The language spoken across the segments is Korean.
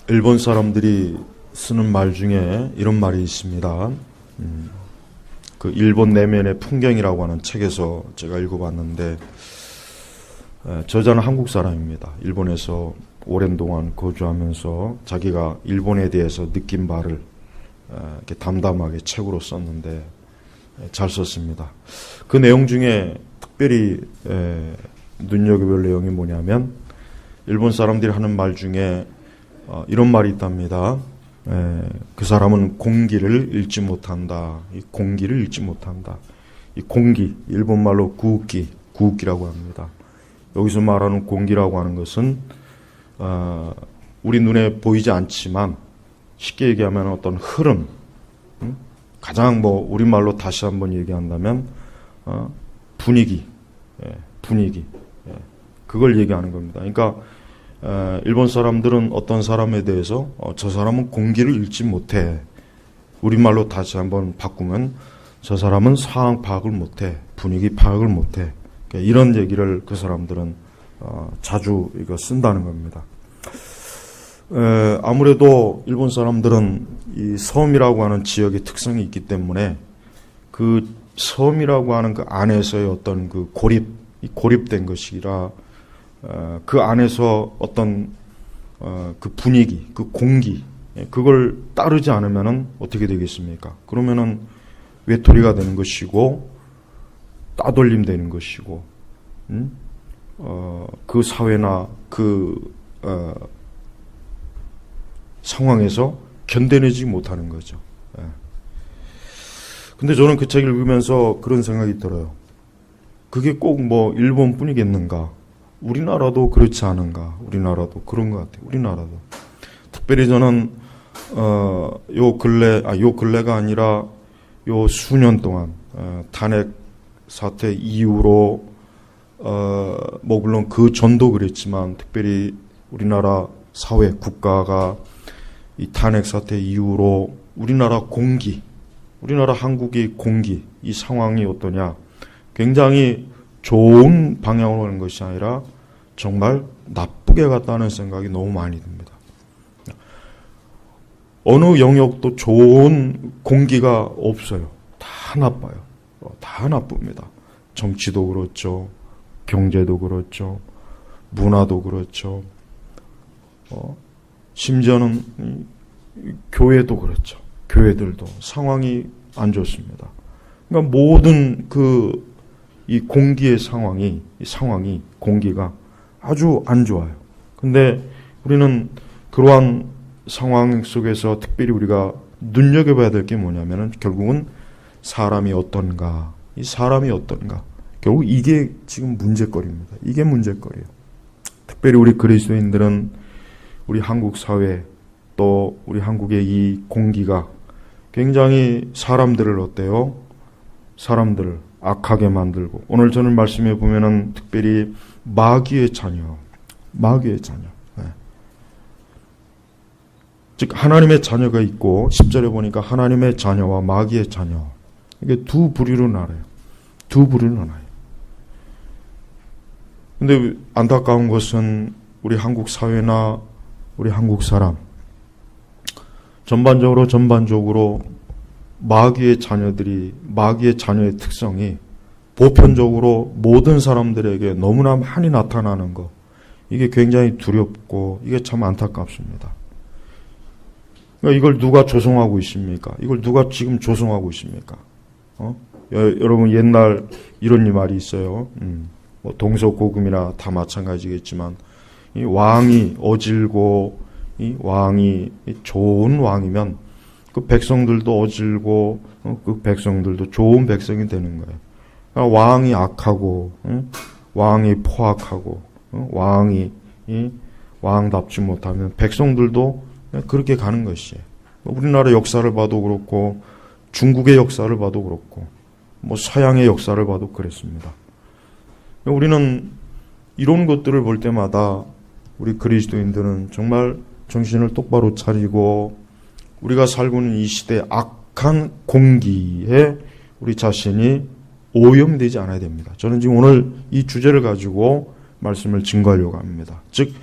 일본 사람들이 쓰는 말 중에 이런 말이 있습니다. 그 일본 내면의 풍경이라고 하는 책에서 제가 읽어봤는데, 저자는 한국 사람입니다. 일본에서 오랜 동안 거주하면서 자기가 일본에 대해서 느낀 바를 이렇게 담담하게 책으로 썼는데 잘 썼습니다. 그 내용 중에 특별히 눈여겨볼 내용이 뭐냐면, 일본 사람들이 하는 말 중에 이런 말이 있답니다. 그 사람은 공기를 읽지 못한다. 이 공기를 읽지 못한다. 이 공기, 일본말로 구우기라고 합니다. 여기서 말하는 공기라고 하는 것은 우리 눈에 보이지 않지만 쉽게 얘기하면 어떤 흐름, 가장 우리말로 다시 한번 얘기한다면 분위기, 그걸 얘기하는 겁니다. 그러니까 일본 사람들은 어떤 사람에 대해서 저 사람은 공기를 읽지 못해. 우리말로 다시 한번 바꾸면 저 사람은 상황 파악을 못해. 분위기 파악을 못해. 이런 얘기를 그 사람들은 자주 이거 쓴다는 겁니다. 아무래도 일본 사람들은 이 섬이라고 하는 지역의 특성이 있기 때문에 그 섬이라고 하는 그 안에서의 어떤 그 고립된 것이라 그 안에서 어떤 그 분위기, 그 공기, 그걸 따르지 않으면은 어떻게 되겠습니까? 그러면은 외톨이가 되는 것이고 따돌림 되는 것이고, 그 사회나 그 상황에서 견뎌내지 못하는 거죠. 근데 저는 그 책을 읽으면서 그런 생각이 들어요. 그게 꼭 일본뿐이겠는가? 우리나라도 그렇지 않은가? 우리나라도 그런 것 같아요. 우리나라도. 특별히 저는 요 근래가 아니라 요 수년 동안 탄핵 사태 이후로 물론 그 전도 그랬지만 특별히 우리나라 사회 국가가 이 탄핵 사태 이후로 우리나라 한국의 공기, 이 상황이 어떠냐? 굉장히 좋은 방향으로 가는 것이 아니라 정말 나쁘게 갔다는 생각이 너무 많이 듭니다. 어느 영역도 좋은 공기가 없어요. 다 나빠요. 다 나쁩니다. 정치도 그렇죠. 경제도 그렇죠. 문화도 그렇죠. 심지어는 교회도 그렇죠. 교회들도 상황이 안 좋습니다. 그러니까 모든 이 공기의 상황이 공기가 아주 안 좋아요. 근데 우리는 그러한 상황 속에서 특별히 우리가 눈여겨봐야 될 게 뭐냐면은 결국은 사람이 어떤가, 이 사람이 어떤가. 결국 이게 지금 문제거리입니다. 이게 문제거리예요. 특별히 우리 그리스도인들은 우리 한국 사회 또 우리 한국의 이 공기가 굉장히 사람들을 어때요? 사람들을 악하게 만들고, 오늘 저는 말씀해 보면은 특별히 마귀의 자녀. 네. 즉 하나님의 자녀가 있고 10절에 보니까 하나님의 자녀와 마귀의 자녀, 이게 두 부류로 나눠요. 근데 안타까운 것은 우리 한국 사회나 우리 한국 사람 전반적으로 마귀의 자녀의 특성이 보편적으로 모든 사람들에게 너무나 많이 나타나는 것, 이게 굉장히 두렵고 이게 참 안타깝습니다. 그러니까 이걸 누가 조성하고 있습니까? 이걸 누가 지금 조성하고 있습니까? 여러분 옛날 이런 말이 있어요. 동서고금이나 다 마찬가지겠지만 이 왕이 어질고 이 왕이 좋은 왕이면 그 백성들도 어질고 그 백성들도 좋은 백성이 되는 거예요. 그러니까 왕이 악하고 왕이 포악하고 왕이 왕답지 못하면 백성들도 그렇게 가는 것이에요. 우리나라 역사를 봐도 그렇고 중국의 역사를 봐도 그렇고 서양의 역사를 봐도 그랬습니다. 우리는 이런 것들을 볼 때마다 우리 그리스도인들은 정말 정신을 똑바로 차리고 우리가 살고 있는 이 시대의 악한 공기에 우리 자신이 오염되지 않아야 됩니다. 저는 지금 오늘 이 주제를 가지고 말씀을 증거하려고 합니다. 즉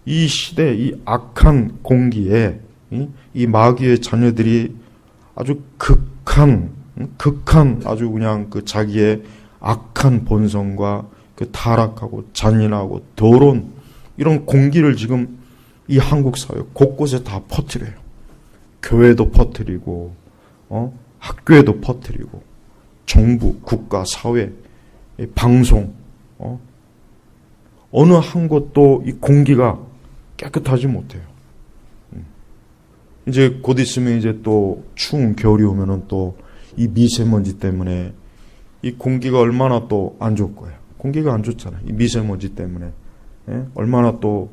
이 시대, 이 악한 공기에 이 마귀의 자녀들이 아주 극한 아주 그냥 그 자기의 악한 본성과 그 타락하고 잔인하고 더러운 이런 공기를 지금 이 한국 사회 곳곳에 다 퍼뜨려요. 교회도 퍼뜨리고, 학교에도 퍼뜨리고, 정부, 국가, 사회, 방송, 어느 한 곳도 이 공기가 깨끗하지 못해요. 이제 곧 있으면 이제 또 추운 겨울이 오면은 또 이 미세먼지 때문에 이 공기가 얼마나 또 안 좋을 거예요. 공기가 안 좋잖아요. 이 미세먼지 때문에. 얼마나 또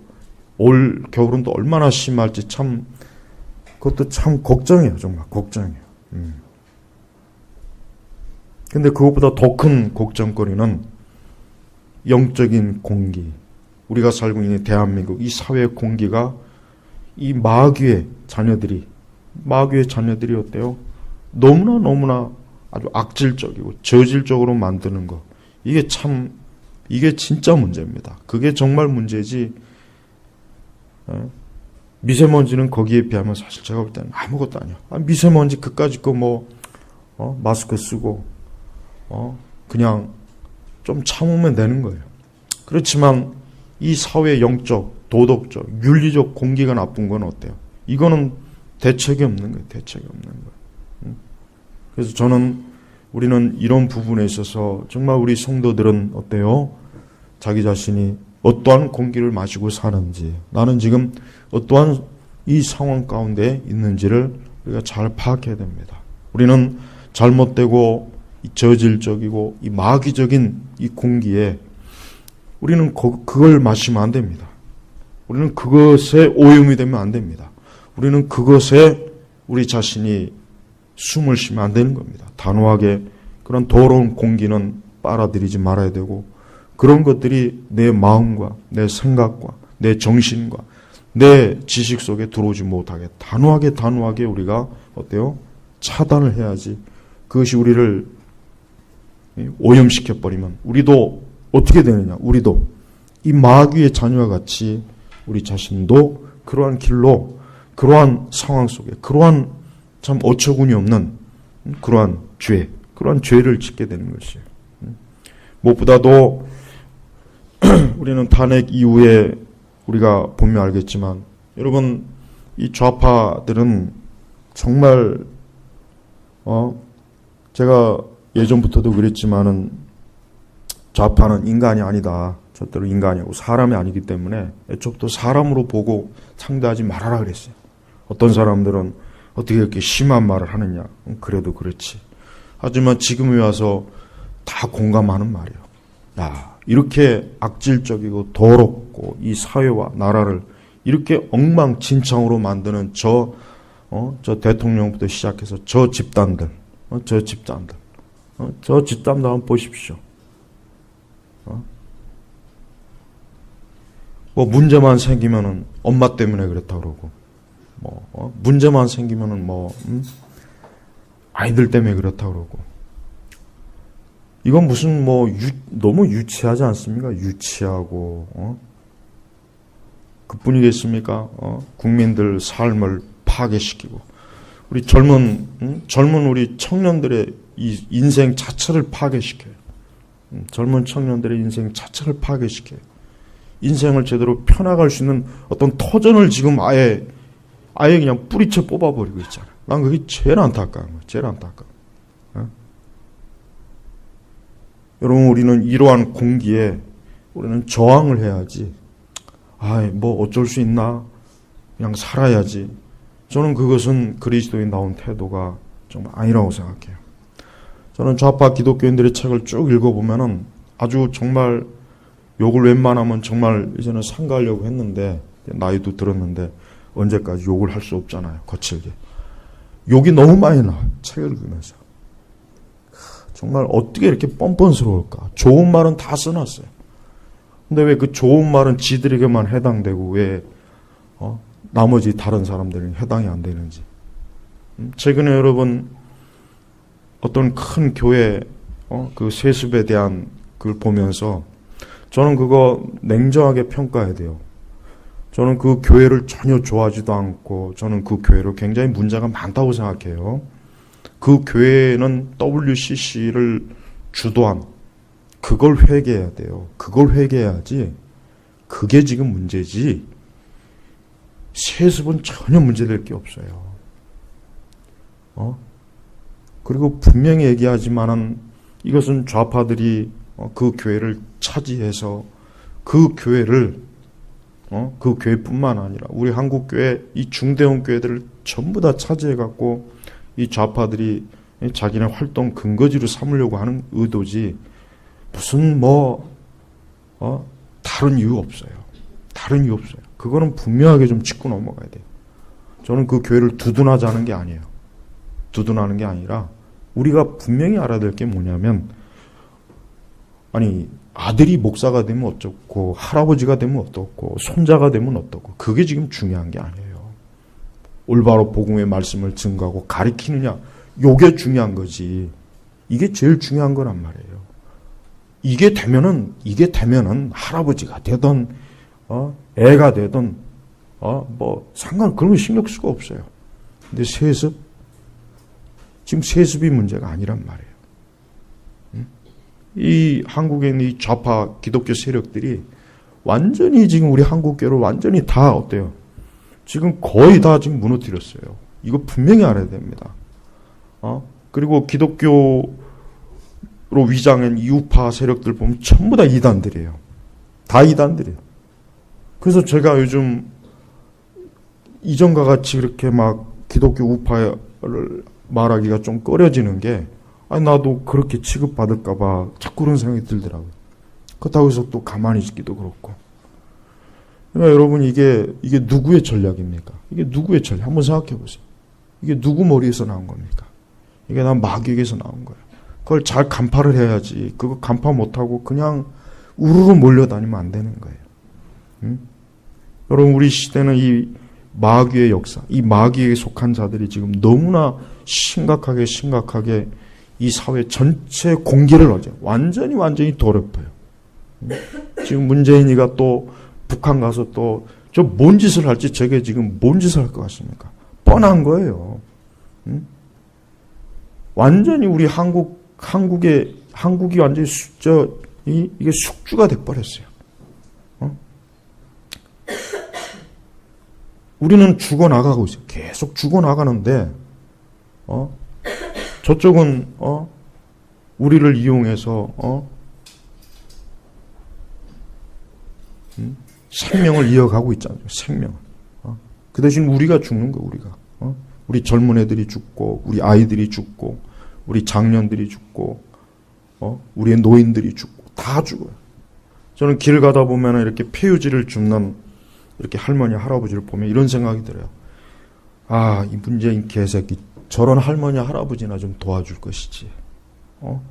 올 겨울은 또 얼마나 심할지 참 그것도 참 걱정이에요. 정말 걱정이에요. 근데 그것보다 더 큰 걱정거리는 영적인 공기. 우리가 살고 있는 대한민국 이 사회의 공기가 이 마귀의 자녀들이 어때요? 너무나 아주 악질적이고 저질적으로 만드는 거. 이게 진짜 문제입니다. 그게 정말 문제지. 미세먼지는 거기에 비하면 사실 제가 볼 때는 아무것도 아니야. 미세먼지 그까짓 거 마스크 쓰고, 그냥 좀 참으면 되는 거예요. 그렇지만 이 사회의 영적, 도덕적, 윤리적 공기가 나쁜 건 어때요? 이거는 대책이 없는 거예요. 대책이 없는 거예요. 그래서 우리는 이런 부분에 있어서 정말 우리 성도들은 어때요? 자기 자신이 어떠한 공기를 마시고 사는지, 나는 지금 어떠한 이 상황 가운데 있는지를 우리가 잘 파악해야 됩니다. 우리는 잘못되고 저질적이고 이 마귀적인 이 공기에 우리는 그걸 마시면 안 됩니다. 우리는 그것에 오염이 되면 안 됩니다. 우리는 그것에 우리 자신이 숨을 쉬면 안 되는 겁니다. 단호하게 그런 더러운 공기는 빨아들이지 말아야 되고, 그런 것들이 내 마음과 내 생각과 내 정신과 내 지식 속에 들어오지 못하게 단호하게 우리가 어때요? 차단을 해야지. 그것이 우리를 오염시켜버리면 우리도 어떻게 되느냐? 우리도 이 마귀의 자녀와 같이 우리 자신도 그러한 길로, 그러한 상황 속에, 그러한 참 어처구니 없는 그러한 죄를 짓게 되는 것이에요. 무엇보다도 우리는 탄핵 이후에 우리가 보면 알겠지만, 여러분 이 좌파들은 정말 제가 예전부터도 그랬지만은 좌파는 인간이 아니다. 절대로 인간이고 사람이 아니기 때문에 애초부터 사람으로 보고 상대하지 말아라 그랬어요. 어떤 사람들은 어떻게 이렇게 심한 말을 하느냐. 그래도 그렇지. 하지만 지금에 와서 다 공감하는 말이에요. 야, 이렇게 악질적이고 더럽고 이 사회와 나라를 이렇게 엉망진창으로 만드는 저 대통령부터 시작해서 저 집단들 한번 보십시오. 뭐 문제만 생기면은 엄마 때문에 그렇다 그러고, 문제만 생기면은 아이들 때문에 그렇다 그러고, 이건 무슨 너무 유치하지 않습니까? 유치하고, 그뿐이겠습니까? 국민들 삶을 파괴시키고, 우리 젊은 우리 청년들의 이 인생 자체를 파괴시켜요. 젊은 청년들의 인생 자체를 파괴시켜요. 인생을 제대로 펴나갈 수 있는 어떤 터전을 지금 아예 그냥 뿌리채 뽑아버리고 있잖아요. 난 그게 제일 안타까운 거예요. 제일 안타까워. 여러분, 우리는 이러한 공기에 우리는 저항을 해야지. 뭐 어쩔 수 있나? 그냥 살아야지. 저는 그것은 그리스도인 나온 태도가 정말 아니라고 생각해요. 저는 좌파 기독교인들의 책을 쭉 읽어보면은 아주 정말 욕을 웬만하면 정말 이제는 삼가하려고 했는데, 나이도 들었는데 언제까지 욕을 할 수 없잖아요. 거칠게. 욕이 너무 많이 나와요. 책을 읽으면서. 정말 어떻게 이렇게 뻔뻔스러울까. 좋은 말은 다 써놨어요. 근데 왜 그 좋은 말은 지들에게만 해당되고 왜 나머지 다른 사람들은 해당이 안 되는지. 최근에 여러분 어떤 큰 교회 그 세습에 대한 그걸 보면서 저는 그거 냉정하게 평가해야 돼요. 저는 그 교회를 전혀 좋아하지도 않고 저는 그 교회로 굉장히 문제가 많다고 생각해요. 그 교회는 WCC를 주도한 그걸 회개해야 돼요. 그걸 회개해야지. 그게 지금 문제지. 세습은 전혀 문제될 게 없어요. 그리고 분명히 얘기하지만은 이것은 좌파들이 그 교회를 차지해서 그 교회를 그 교회뿐만 아니라 우리 한국 교회 이 중대형 교회들을 전부 다 차지해갖고 이 좌파들이 자기네 활동 근거지로 삼으려고 하는 의도지 무슨 다른 이유 없어요. 다른 이유 없어요. 그거는 분명하게 좀 짚고 넘어가야 돼요. 저는 그 교회를 두둔하자는 게 아니에요. 두둔하는 게 아니라 우리가 분명히 알아야 될 게 뭐냐면 아니 아들이 목사가 되면 어떻고 할아버지가 되면 어떻고 손자가 되면 어떻고 그게 지금 중요한 게 아니에요. 올바로 복음의 말씀을 증거하고 가리키느냐 요게 중요한 거지. 이게 제일 중요한 거란 말이에요. 이게 되면은 할아버지가 되든 애가 되든 상관 그런 거 신경 쓸 수가 없어요. 근데 세습 지금 세습이 문제가 아니란 말이에요. 이 한국에 있는 이 좌파 기독교 세력들이 완전히 지금 우리 한국교를 완전히 다 어때요? 지금 거의 다 지금 무너뜨렸어요. 이거 분명히 알아야 됩니다. 그리고 기독교로 위장한 이우파 세력들 보면 전부 다 이단들이에요. 다 이단들이에요. 그래서 제가 요즘 이전과 같이 그렇게 막 기독교 우파를 말하기가 좀 꺼려지는 게 아니 나도 그렇게 취급받을까봐 자꾸 그런 생각이 들더라고요. 그렇다고 해서 또 가만히 있기도 그렇고. 그러니까 여러분 이게 누구의 전략입니까? 이게 누구의 전략? 한번 생각해 보세요. 이게 누구 머리에서 나온 겁니까? 이게 난 마귀에게서 나온 거예요. 그걸 잘 간파를 해야지. 그거 간파 못하고 그냥 우르르 몰려다니면 안 되는 거예요. 여러분 우리 시대는 이 마귀의 역사, 이 마귀에게 속한 자들이 지금 너무나 심각하게 이 사회 전체 공기를 어제 완전히 더럽혀요. 지금 문재인이가 또 북한 가서 또 저 뭔 짓을 할지 저게 지금 뭔 짓을 할 것 같습니까? 뻔한 거예요. 완전히 우리 한국이 완전히 이게 숙주가 돼버렸어요. 우리는 죽어나가고 있어요. 계속 죽어나가는데, 저쪽은, 우리를 이용해서, 생명을 이어가고 있잖아요. 생명을. 그 대신 우리가 죽는 거예요, 우리가. 우리 젊은 애들이 죽고, 우리 아이들이 죽고, 우리 장년들이 죽고, 우리의 노인들이 죽고, 다 죽어요. 저는 길 가다 보면 이렇게 폐유지를 줍는 이렇게 할머니, 할아버지를 보면 이런 생각이 들어요. 아, 이 문재인 개새끼, 저런 할머니, 할아버지나 좀 도와줄 것이지.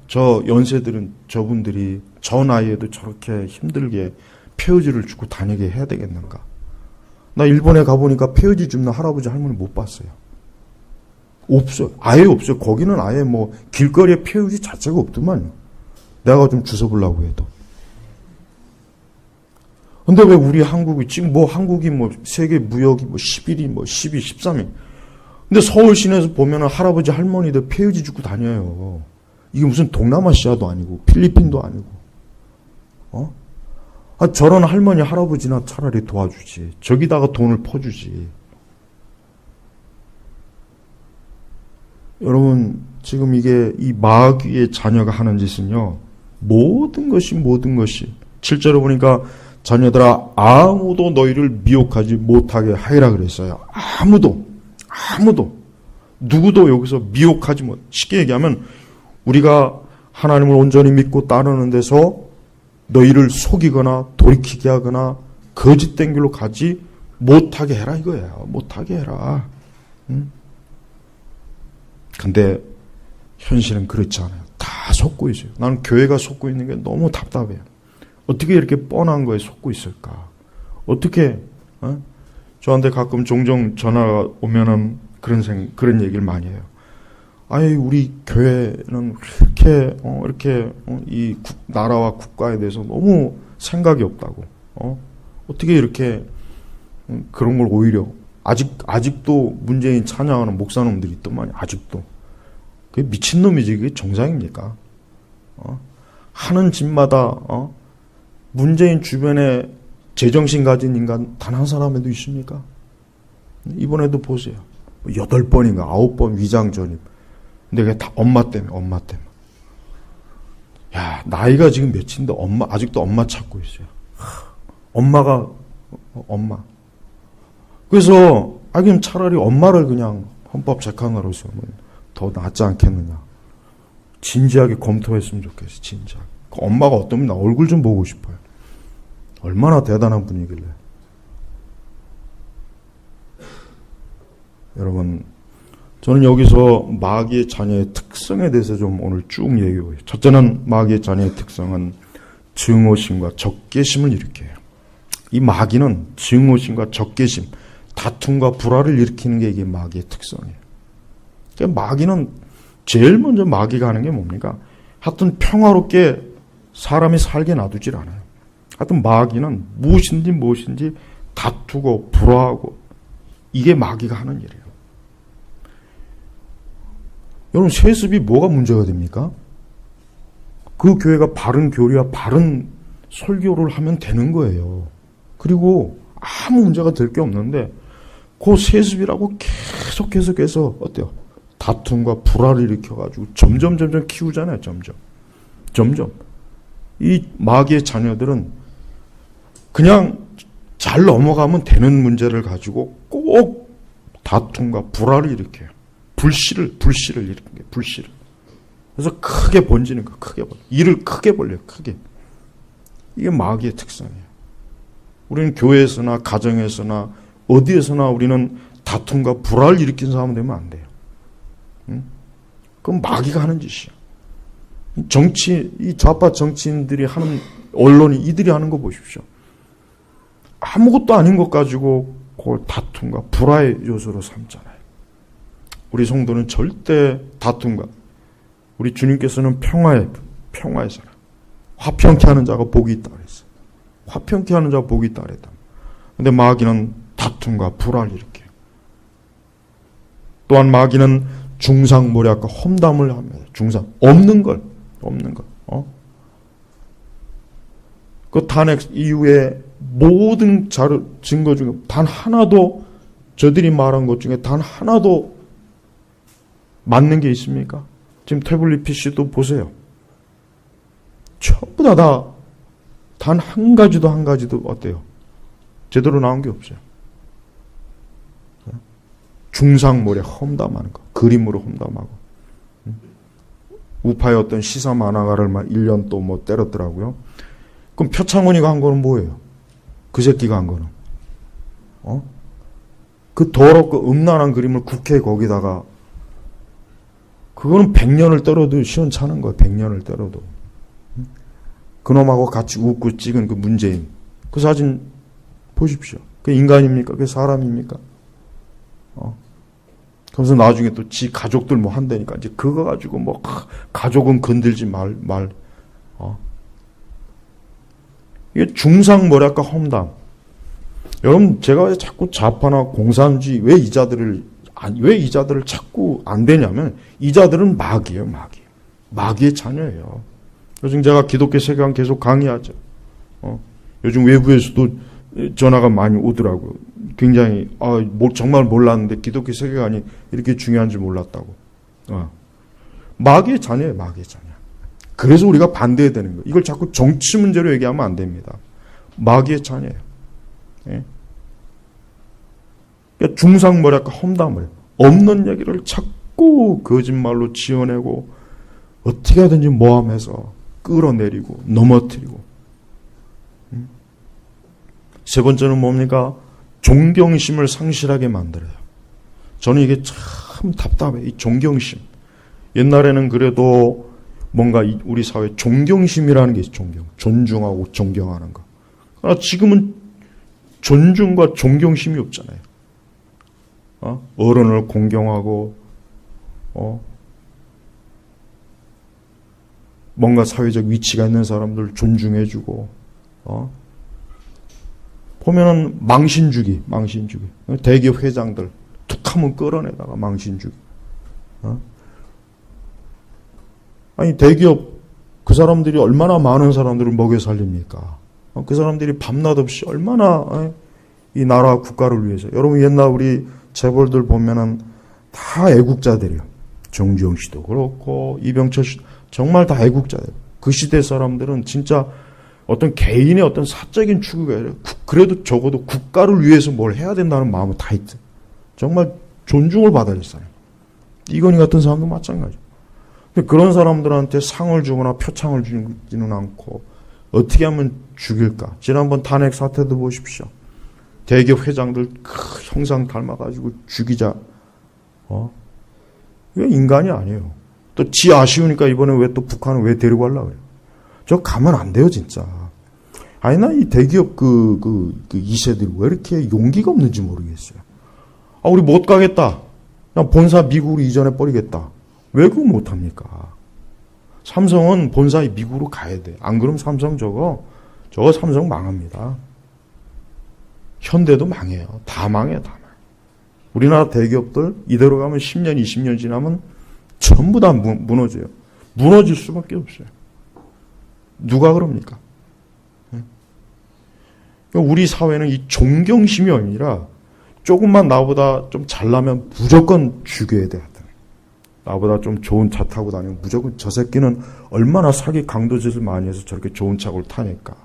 저 연세들은 저분들이 저 나이에도 저렇게 힘들게 폐유지를 줍고 다니게 해야 되겠는가. 나 일본에 가보니까 폐유지 줍는 할아버지, 할머니 못 봤어요. 없어요. 아예 없어요. 거기는 아예 뭐 길거리에 폐유지 자체가 없더만요. 내가 좀 주워보려고 해도. 근데 왜 우리 한국이 지금 한국이 세계 무역이 11위 12, 13위. 근데 서울 시내에서 보면은 할아버지 할머니들 폐유지 줍고 다녀요. 이게 무슨 동남아시아도 아니고 필리핀도 아니고. 저런 할머니 할아버지나 차라리 도와주지. 저기다가 돈을 퍼주지. 여러분 지금 이게 이 마귀의 자녀가 하는 짓은요. 모든 것이 7절에 보니까 자녀들아 아무도 너희를 미혹하지 못하게 하리라 그랬어요. 아무도 누구도 여기서 미혹하지 못. 쉽게 얘기하면 우리가 하나님을 온전히 믿고 따르는 데서 너희를 속이거나 돌이키게 하거나 거짓된 길로 가지 못하게 해라 이거예요. 못하게 해라. 근데 현실은 그렇지 않아요. 다 속고 있어요. 나는 교회가 속고 있는 게 너무 답답해요. 어떻게 이렇게 뻔한 거에 속고 있을까? 어떻게? 저한테 가끔 종종 전화가 오면은 그런 얘기를 많이 해요. 아니 우리 교회는 이렇게 이 나라와 국가에 대해서 너무 생각이 없다고. 어떻게 이렇게 그런 걸 오히려 아직도 문재인 찬양하는 목사놈들이 있더만 아직도. 그게 미친놈이지. 그게 정상입니까? 하는 짓마다 문재인 주변에 제정신 가진 인간 단 한 사람에도 있습니까? 이번에도 보세요. 8번인가 9번 위장 전입. 근데 그게 다 엄마 때문에. 야, 나이가 지금 몇인데 아직도 엄마 찾고 있어요. 엄마. 그래서 그럼 차라리 엄마를 그냥 헌법 재판으로 세우면 더 낫지 않겠느냐. 진지하게 검토했으면 좋겠어요. 진지하게. 그 엄마가 어떠면 나 얼굴 좀 보고 싶어요. 얼마나 대단한 분이길래. 여러분, 저는 여기서 마귀의 자녀의 특성에 대해서 좀 오늘 쭉 얘기해요. 첫째는 마귀의 자녀의 특성은 증오심과 적개심을 일으켜요. 이 마귀는 증오심과 적개심, 다툼과 불화를 일으키는 게 이게 마귀의 특성이에요. 그러니까 마귀는 제일 먼저 마귀가 하는 게 뭡니까? 하여튼 평화롭게 사람이 살게 놔두질 않아요. 하여튼 마귀는 무엇인지 다투고 불화하고 이게 마귀가 하는 일이에요. 여러분, 세습이 뭐가 문제가 됩니까? 그 교회가 바른 교리와 바른 설교를 하면 되는 거예요. 그리고 아무 문제가 될 게 없는데 그 세습이라고 계속해서 어때요? 다툼과 불화를 일으켜가지고 점점 키우잖아요. 점점. 이 마귀의 자녀들은 그냥 잘 넘어가면 되는 문제를 가지고 꼭 다툼과 불화를 일으켜요. 불씨를 일으키는 불씨를. 그래서 크게 번지는 거, 일을 크게 벌려요, 크게. 이게 마귀의 특성이에요. 우리는 교회에서나 가정에서나 어디에서나 우리는 다툼과 불화를 일으키는 사람 되면 안 돼요. 그건 마귀가 하는 짓이야. 이 좌파 정치인들이 하는, 언론이 이들이 하는 거 보십시오. 아무것도 아닌 것 가지고 그걸 다툼과 불화의 요소로 삼잖아요. 우리 성도는 절대 다툼과, 우리 주님께서는 평화의 사람. 화평케 하는 자가 복이 있다 그랬어요. 화평케 하는 자가 복이 있다 그랬다. 근데 마귀는 다툼과 불화를 일으켜요. 또한 마귀는 중상모략과 험담을 합니다. 없는 걸. 그 탄핵 이후에 모든 증거 중에 단 하나도, 저들이 말한 것 중에 단 하나도 맞는 게 있습니까? 지금 태블릿 PC도 보세요. 전부 다 단 한 가지도 어때요? 제대로 나온 게 없어요. 중상모략 험담하는 거. 그림으로 험담하고. 우파의 어떤 시사 만화가를 막 1년 또 뭐 때렸더라고요. 그럼 표창원이가 한 거는 뭐예요? 그 새끼가 한 거는. 그 더럽고 음란한 그림을 국회 거기다가, 그거는 100년을 때려도 시원찮은 거예요. 100년을 때려도. 그놈하고 같이 웃고 찍은 그 문재인. 그 사진 보십시오. 그게 인간입니까? 그게 사람입니까? 그래서 나중에 또 지 가족들 뭐 한다니까. 이제 그거 가지고 뭐, 가족은 건들지 말. 이게 중상모략과 험담. 여러분, 제가 자꾸 좌파나 공산주의, 왜 이 자들을 자꾸 안 되냐면, 이 자들은 마귀예요, 마귀. 마귀의 자녀예요. 요즘 제가 기독교 세계관 계속 강의하죠. 요즘 외부에서도 전화가 많이 오더라고요. 굉장히, 정말 몰랐는데 기독교 세계관이 이렇게 중요한 줄 몰랐다고. 마귀의 자녀예요, 마귀의 자녀. 그래서 우리가 반대해야 되는 거예요. 이걸 자꾸 정치 문제로 얘기하면 안 됩니다. 마귀의 자녀예요. 예? 그러니까 중상모략과 험담을, 없는 얘기를 자꾸 거짓말로 지어내고 어떻게 하든지 모함해서 끌어내리고 넘어뜨리고. 세 번째는 뭡니까? 존경심을 상실하게 만들어요. 저는 이게 참 답답해요. 이 존경심. 옛날에는 그래도 뭔가 우리 사회에 존경심이라는 게 있어요. 존중하고 존경하는 거. 그러나 지금은 존중과 존경심이 없잖아요. 어른을 공경하고, 뭔가 사회적 위치가 있는 사람들 존중해주고, 보면은 망신주기. 대기업 회장들 툭하면 끌어내다가 망신주기. 아니 대기업 그 사람들이 얼마나 많은 사람들을 먹여 살립니까? 그 사람들이 밤낮 없이 얼마나 이 나라 국가를 위해서. 여러분 옛날 우리 재벌들 보면은 다 애국자들이에요. 정주영 씨도 그렇고 이병철 씨 정말 다 애국자들. 그 시대 사람들은 진짜 어떤 개인의 어떤 사적인 추구가 아니라 그래도 적어도 국가를 위해서 뭘 해야 된다는 마음은 다 있대. 정말 존중을 받아야 될 사람. 이건희 같은 사람도 마찬가지죠. 그런 사람들한테 상을 주거나 표창을 주지는 않고 어떻게 하면 죽일까? 지난번 탄핵 사태도 보십시오. 대기업 회장들 형상 닮아가지고 죽이자. 이거 인간이 아니에요. 또 지 아쉬우니까 이번에 왜 또 북한을 왜 데리고 가려고 그래요? 저 가면 안 돼요, 진짜. 아니, 나 이 대기업 그 2세들이 왜 이렇게 용기가 없는지 모르겠어요. 우리 못 가겠다. 그냥 본사 미국으로 이전해 버리겠다. 왜 그거 못 합니까? 삼성은 본사 미국으로 가야 돼. 안 그러면 삼성 저거 삼성 망합니다. 현대도 망해요. 다 망해요. 우리나라 대기업들 이대로 가면 10년, 20년 지나면 전부 다 무너져요. 무너질 수밖에 없어요. 누가 그럽니까? 우리 사회는 이 존경심이 아니라 조금만 나보다 좀 잘나면 무조건 죽여야 돼. 나보다 좀 좋은 차 타고 다니면 무조건 저 새끼는 얼마나 사기 강도짓을 많이 해서 저렇게 좋은 차를 타니까.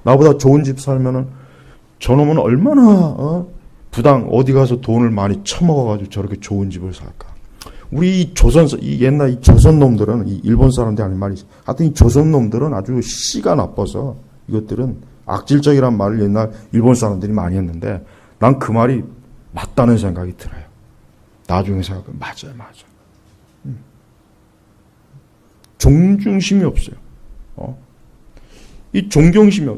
나보다 좋은 집 살면은 저놈은 얼마나 부당 어디 가서 돈을 많이 처먹어가지고 저렇게 좋은 집을 살까. 우리 이 옛날 이 조선 놈들은 이 일본 사람들이 하는 말이 하여튼 이 조선 놈들은 아주 씨가 나빠서 이것들은 악질적이란 말을 옛날 일본 사람들이 많이 했는데 난 그 말이 맞다는 생각이 들어요. 나중에 생각하면 맞아요. 존중심이 없어요. 이 존경심이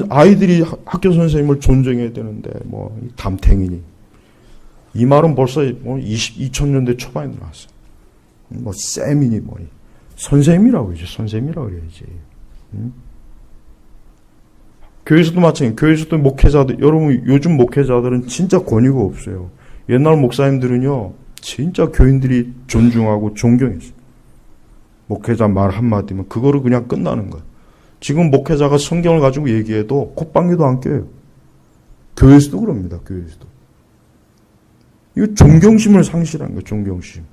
아이들이 학교 선생님을 존중해야 되는데 담탱이니 이 말은 벌써 2000년대 초반에 나왔어요. 쌤이니 뭐니 선생님이라고 그러지. 선생님이라고 그래야지. 교회에서도 마찬가지. 교회에서도 목회자들 여러분 요즘 목회자들은 진짜 권위가 없어요. 옛날 목사님들은요 진짜 교인들이 존중하고 존경했어요. 목회자 말 한마디면 그거를 그냥 끝나는 거예요. 지금 목회자가 성경을 가지고 얘기해도 콧방귀도 안 껴요. 교회에서도 그럽니다. 교회에서도. 이거 존경심을 상실한 거예요. 존경심.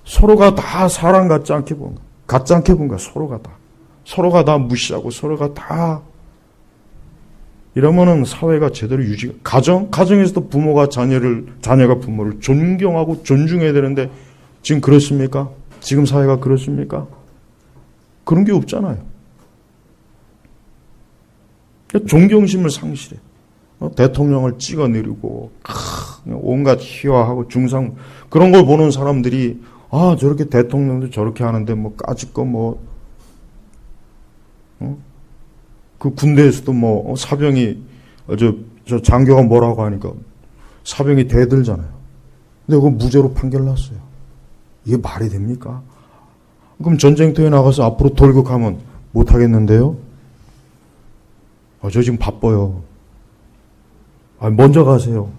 서로가 다 사람 같지 않게 본 거야. 같지 않게 본 거야. 서로가 다 무시하고 서로가 다 이러면은 사회가 제대로 가정에서도 부모가 자녀가 부모를 존경하고 존중해야 되는데 지금 그렇습니까? 지금 사회가 그렇습니까? 그런 게 없잖아요. 그러니까 존경심을 상실해. 대통령을 찍어내리고 온갖 희화하고 중상 그런 걸 보는 사람들이 저렇게 대통령도 저렇게 하는데 까짓거 그 군대에서도 사병이 저 장교가 뭐라고 하니까 사병이 대들잖아요. 근데 그거 무죄로 판결 났어요. 이게 말이 됩니까? 그럼 전쟁터에 나가서 앞으로 돌격하면 못 하겠는데요? 저 지금 바빠요. 먼저 가세요.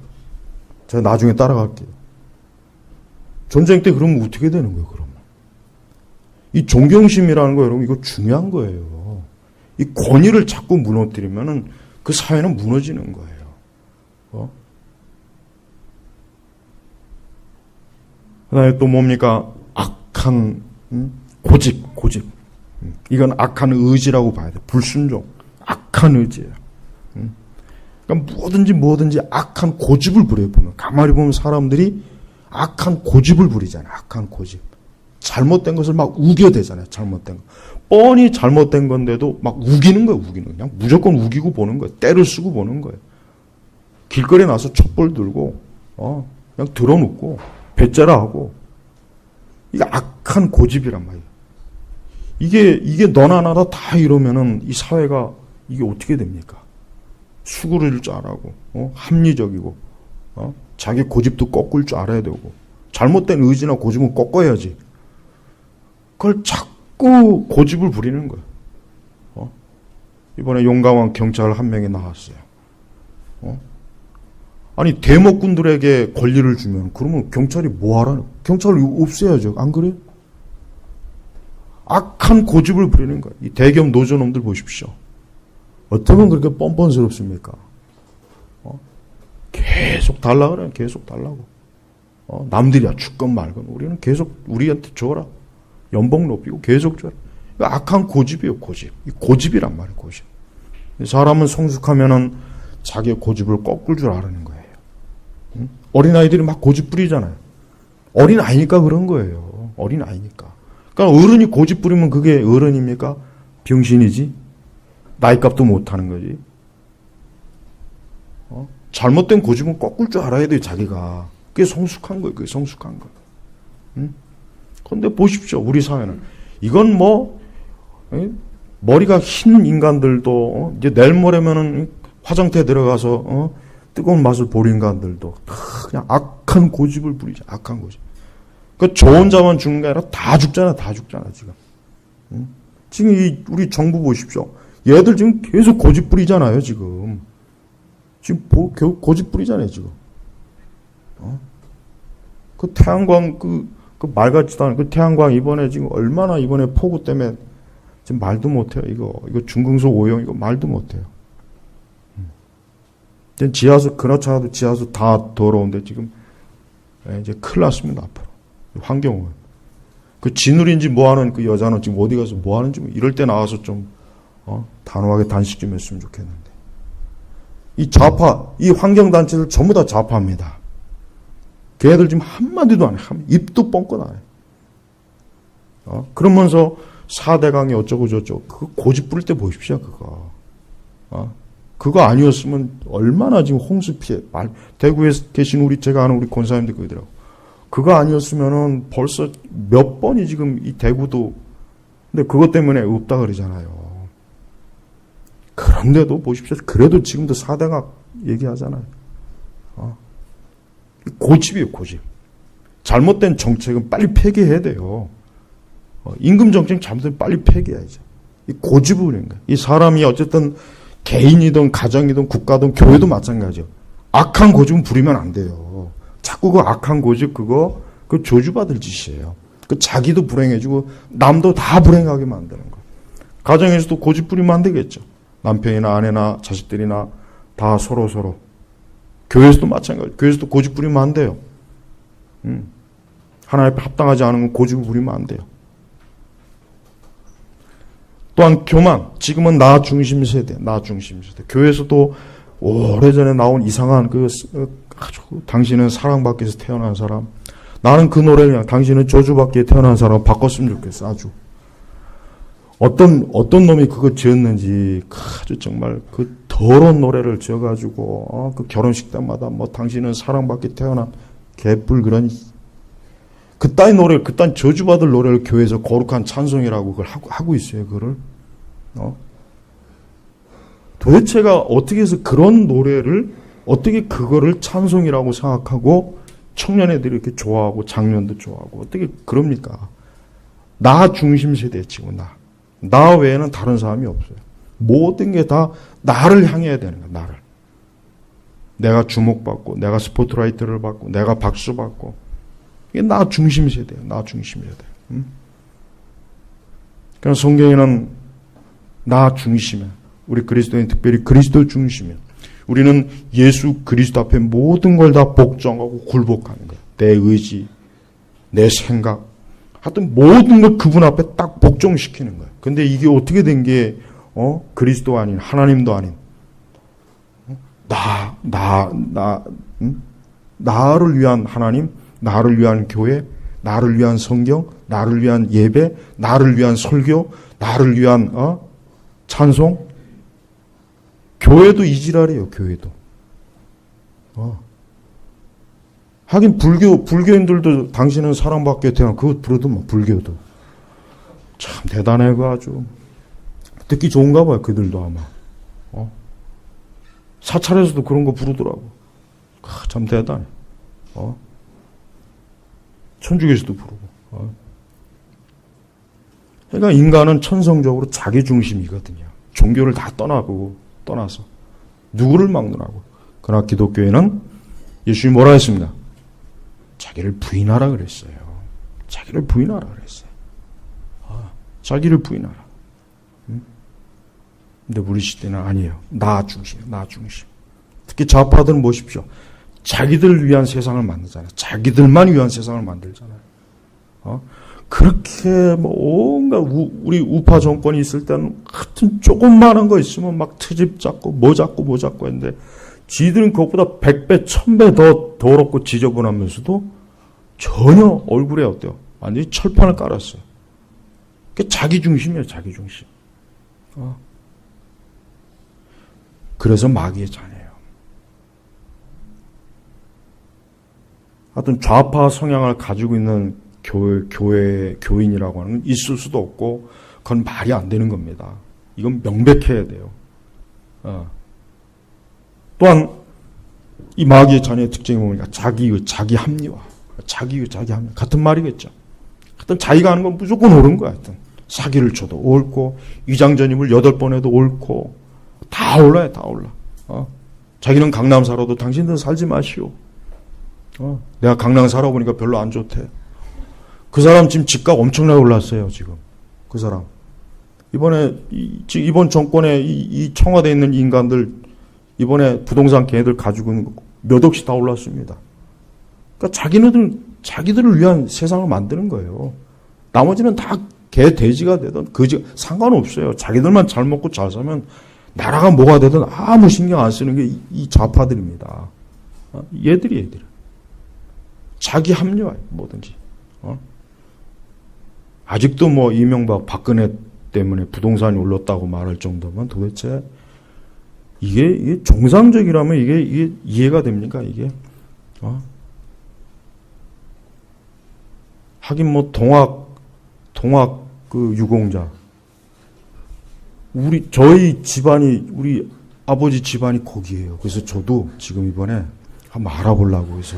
제가 나중에 따라갈게요. 전쟁 때 그러면 어떻게 되는 거예요, 그러면? 이 존경심이라는 거 여러분 이거 중요한 거예요. 이 권위를 자꾸 무너뜨리면은 그 사회는 무너지는 거예요. 그다음에 또 뭡니까? 악한 고집. 이건 악한 의지라고 봐야 돼. 불순종. 악한 의지예요. 그러니까 뭐든지 악한 고집을 부려요. 보면 가만히 보면 사람들이 악한 고집을 부리잖아요. 악한 고집. 잘못된 것을 막 우겨대잖아요. 잘못된 거. 뻔히 잘못된 건데도 막 우기는 거예요. 그냥 무조건 우기고 보는 거예요. 때를 쓰고 보는 거예요. 길거리에 나서 촛불 들고 그냥 들어눕고 배째라하고 이게 악한 고집이란 말이에요. 이게 너나 나나 다 이러면은 이 사회가 이게 어떻게 됩니까? 수그릴 줄 알고 합리적이고 자기 고집도 꺾을 줄 알아야 되고 잘못된 의지나 고집은 꺾어야지. 그걸 자꾸 고집을 부리는 거예요. 이번에 용감한 경찰 한 명이 나왔어요. 아니 대목꾼들에게 권리를 주면 그러면 경찰이 뭐하라는? 경찰을 없애야죠. 안 그래요? 악한 고집을 부리는 거예요. 이 대기업 노조놈들 보십시오. 어떻게 그렇게 뻔뻔스럽습니까? 계속 달라 그래요. 계속 달라고. 남들이야 주건 말건 우리는 계속 우리한테 줘라. 연봉 높이고 계속 줘라. 악한 고집이에요. 고집. 이 고집이란 말이에요. 고집. 사람은 성숙하면은 자기의 고집을 꺾을 줄 아는 거예요. 어린아이들이 막 고집 부리잖아요. 어린아이니까 그런 거예요. 어린아이니까. 그러니까 어른이 고집 부리면 그게 어른입니까? 병신이지. 나이값도 못하는 거지. 잘못된 고집은 꺾을 줄 알아야 돼요. 자기가. 그게 성숙한 거예요. 그게 성숙한 거. 그런데 보십시오. 우리 사회는. 이건 머리가 흰 인간들도 이제 내일 모레면은 화장터에 들어가서 뜨거운 맛을 볼 인간들도 그냥 악한 고집을 부리죠. 악한 고집. 그 좋은 자만 죽는 게 아니라 다 죽잖아. 다 죽잖아 지금. 지금 우리 정부 보십시오. 얘들 지금 계속 고집 부리잖아요. 지금 고집 부리잖아요. 지금. 그 태양광 그 말 같지도 않은 그 태양광 이번에 지금 얼마나 이번에 폭우 때문에 지금 말도 못해요. 이거 중금속 오염 이거 말도 못해요. 지하수 근하차도 지하수 다 더러운데 지금 이제 큰일 났습니다. 앞으로 환경은 그 진울인지 뭐하는 그 여자는 지금 어디 가서 뭐하는지 이럴 때 나와서 좀 단호하게 단식 좀 했으면 좋겠는데 이 좌파 이 환경단체들 전부 다 좌파입니다. 걔들 지금 한마디도 안 해. 입도 뻥끗 안 해. 그러면서 4대강이 어쩌고 저쩌고 그거 고집 부릴 때 보십시오. 그거 아니었으면 얼마나 지금 홍수 피해 대구에 계신 제가 아는 우리 권사님들 그러더라고. 그거 아니었으면은 벌써 몇 번이 지금 이 대구도 근데 그것 때문에 없다 그러잖아요. 그런데도 보십시오. 그래도 지금도 4대강 얘기하잖아요. 고집이에요. 고집. 잘못된 정책은 빨리 폐기해야 돼요. 임금 정책 잘못되면 빨리 폐기해야죠. 이 고집을 부리는 거예요. 이 사람이 어쨌든 개인이든 가정이든 국가든 교회도 마찬가지죠. 악한 고집은 부리면 안 돼요. 자꾸 그 악한 고집 그거 저주받을 짓이에요. 그 자기도 불행해지고 남도 다 불행하게 만드는 거예요. 가정에서도 고집 부리면 안 되겠죠. 남편이나 아내나 자식들이나 다 서로. 교회에서도 마찬가지예요. 교회에서도 고집 부리면 안 돼요. 하나님 앞에 합당하지 않은 건 고집을 부리면 안 돼요. 또한 교만. 지금은 나 중심 세대. 교회에서도 오래전에 나온 이상한 당신은 사랑받기 위해서 태어난 사람. 나는 그 노래를 그냥 당신은 저주받기 위해 태어난 사람 바꿨으면 좋겠어. 아주. 어떤 놈이 그거 지었는지 아주 정말 그 더러운 노래를 지어가지고 그 결혼식 때마다 당신은 사랑받기 태어난 개뿔 그런 그따위 노래, 그딴 저주받을 노래를 교회에서 거룩한 찬송이라고 그걸 하고 있어요. 그거를. 도대체가 어떻게 해서 그런 노래를 어떻게 그거를 찬송이라고 생각하고 청년애들이 이렇게 좋아하고 장년도 좋아하고 어떻게 그럽니까? 나 중심 세대에 지금 나 외에는 다른 사람이 없어요. 모든 게 다 나를 향해야 되는 거야. 나를. 내가 주목받고 내가 스포트라이트를 받고 내가 박수 받고 이게 나 중심 세대예요. 나 중심 세대. 그러니까 성경에는 나 중심에 우리 그리스도인 특별히 그리스도 중심에 우리는 예수 그리스도 앞에 모든 걸 다 복종하고 굴복하는 거예요. 내 의지, 내 생각 하여튼 모든 걸 그분 앞에 딱 복종시키는 거예요. 근데 이게 어떻게 된 게 그리스도 아닌 하나님도 아닌 나를 위한 하나님, 나를 위한 교회, 나를 위한 성경, 나를 위한 예배, 나를 위한 설교, 나를 위한 찬송. 교회도 이지랄이에요. 교회도. 하긴 불교인들도 당신은 사랑받게 태어난 그거 부르더만 불교도. 참 대단해 그 아주. 듣기 좋은가 봐요. 그들도 아마. 사찰에서도 그런 거 부르더라고. 참 대단해. 천주교에서도 부르고. 그러니까 인간은 천성적으로 자기 중심이거든요. 종교를 다 떠나서 누구를 막론하고. 그러나 기독교에는 예수님이 뭐라 했습니까? 자기를 부인하라 그랬어요. 자기를 부인하라 그랬어요. 자기를 부인하라. 근데 우리 시대는 아니에요. 나 중심. 특히 좌파들은 보십시오. 자기들을 위한 세상을 만들잖아요. 자기들만 위한 세상을 만들잖아요. 그렇게 뭐 온갖 우리 우파 정권이 있을 때는 하여튼 조금만한 거 있으면 막 트집 잡고 뭐 잡고 했는데 지들은 그것보다 100배, 1000배 더 더럽고 지저분하면서도 전혀 얼굴에 어때요? 완전히 철판을 깔았어요. 그게 자기 중심이에요, 자기 중심. 그래서 마귀의 자녀예요. 하여튼 좌파 성향을 가지고 있는 교인이라고 하는 건 있을 수도 없고, 그건 말이 안 되는 겁니다. 이건 명백해야 돼요. 또한, 이 마귀의 자녀의 특징이 뭡니까? 자기의 자기 합리화. 같은 말이겠죠. 하여튼 자기가 하는 건 무조건 옳은 거야, 하여튼. 사기를 쳐도 옳고, 위장전입을 8번 해도 옳고, 다 올라요, 다 올라. 자기는 강남 살아도 당신들은 살지 마시오. 내가 강남 살아보니까 별로 안 좋대. 그 사람 지금 집값 엄청나게 올랐어요, 지금. 그 사람. 이번 정권에 이 청와대에 있는 인간들, 이번에 부동산 걔네들 가지고 있는 거 몇 억씩 다 올랐습니다. 그러니까 자기들을 위한 세상을 만드는 거예요. 나머지는 다 개, 돼지가 되든, 상관없어요. 자기들만 잘 먹고 잘 살면 나라가 뭐가 되든 아무 신경 안 쓰는 게 이 좌파들입니다. 얘들이. 자기 합리화예요, 뭐든지. 아직도 뭐 이명박, 박근혜 때문에 부동산이 올랐다고 말할 정도면 도대체 이게 정상적이라면 이게 이해가 됩니까, 이게? 하긴 뭐 동학 그 유공자. 저희 집안이, 우리 아버지 집안이 거기에요. 그래서 저도 지금 이번에 한번 알아보려고 해서.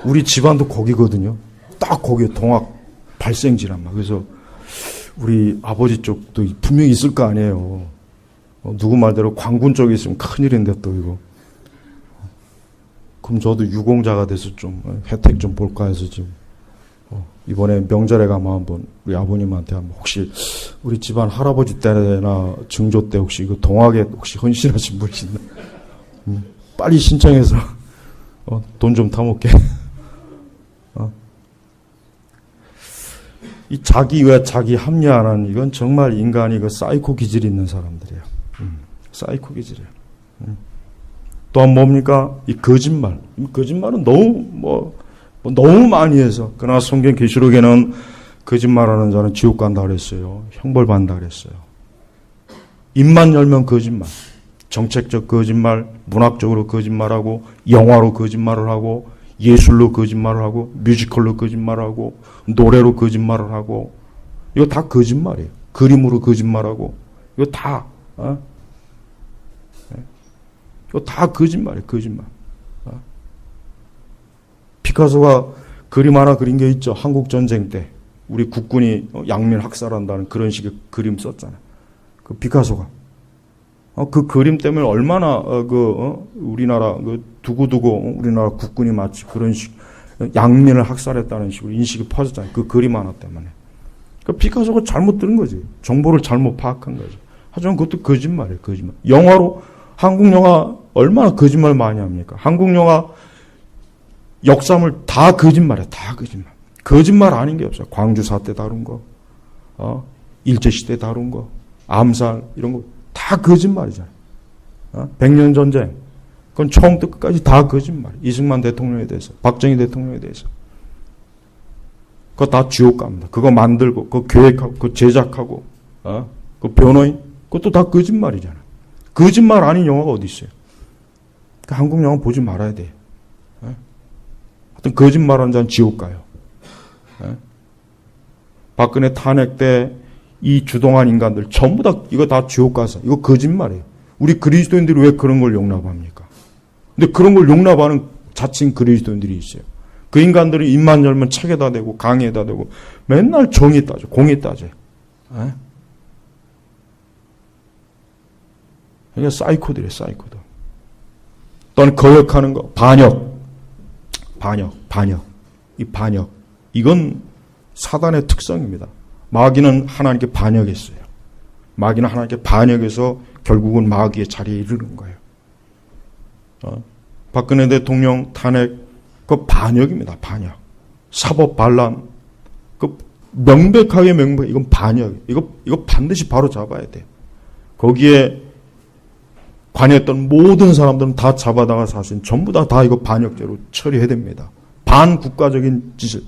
우리 집안도 거기거든요. 딱 거기에 동학 발생지란 말. 그래서 우리 아버지 쪽도 분명히 있을 거 아니에요. 누구 말대로 광군 쪽에 있으면 큰일인데 또 이거. 그럼 저도 유공자가 돼서 좀 혜택 좀 볼까 해서 지금 이번에 명절에 가면 한번 우리 아버님한테 한번 혹시 우리 집안 할아버지 때나 증조 때 혹시 이거 동학에 혹시 헌신하신 분이 있나? 빨리 신청해서 돈 좀 타먹게. 이 자기 합리화는 이건 정말 인간이 그 사이코 기질이 있는 사람들이에요. 사이코 기질이에요. 또한 뭡니까? 이 거짓말. 이 거짓말은 너무 많이 해서. 그러나 성경 계시록에는 거짓말하는 자는 지옥 간다 그랬어요. 형벌 받는다 그랬어요. 입만 열면 거짓말. 정책적 거짓말, 문학적으로 거짓말하고, 영화로 거짓말을 하고, 예술로 거짓말을 하고, 뮤지컬로 거짓말을 하고, 노래로 거짓말을 하고, 이거 다 거짓말이에요. 그림으로 거짓말하고, 이거 다, 이거 다 거짓말이에요, 거짓말. 피카소가 그림 하나 그린 게 있죠. 한국전쟁 때. 우리 국군이 양민 학살한다는 그런 식의 그림 썼잖아요. 그 피카소가. 그 그림 때문에 얼마나, 우리나라, 두고두고 우리나라 국군이 마치 그런 양민을 학살했다는 식으로 인식이 퍼졌잖아요. 그 그림 하나 때문에. 그 피카소가 잘못 들은 거지. 정보를 잘못 파악한 거지. 하지만 그것도 거짓말이에요, 거짓말. 영화로, 한국 영화 얼마나 거짓말 많이 합니까? 한국 영화 역사물 다 거짓말이에요, 다 거짓말. 거짓말 아닌 게 없어요. 광주 사태 다룬 거, 일제시대 다룬 거, 암살, 이런 거 다 거짓말이잖아요. 백년 전쟁. 그건 처음부터 끝까지 다 거짓말. 이승만 대통령에 대해서, 박정희 대통령에 대해서. 그거 다 지옥 갑니다. 그거 만들고, 그거 계획하고, 그거 제작하고, 그 변호인, 그것도 다 거짓말이잖아요. 거짓말 아닌 영화가 어디 있어요? 그러니까 한국 영화 보지 말아야 돼요. 하여튼 거짓말하는 자는 지옥 가요. 박근혜 탄핵 때 이 주동한 인간들 전부 다 이거 다 지옥 가서 이거 거짓말이에요. 우리 그리스도인들이 왜 그런 걸 용납합니까? 근데 그런 걸 용납하는 자칭 그리스도인들이 있어요. 그 인간들이 입만 열면 책에다 대고 강의에다 대고 맨날 정의 따져, 공의 따져. 그러니까 사이코들이에요, 사이코들. 또한 거역하는 거, 반역. 이 반역. 이건 사단의 특성입니다. 마귀는 하나님께 반역했어요. 마귀는 하나님께 반역해서 결국은 마귀의 자리에 이르는 거예요. 박근혜 대통령 탄핵, 그 반역입니다, 반역. 사법 반란, 그 명백하게 이건 반역. 이거 반드시 바로 잡아야 돼요. 거기에 관여했던 모든 사람들은 다 잡아다가 사실 전부 다 이거 반역죄로 처리해야 됩니다. 반국가적인 짓을.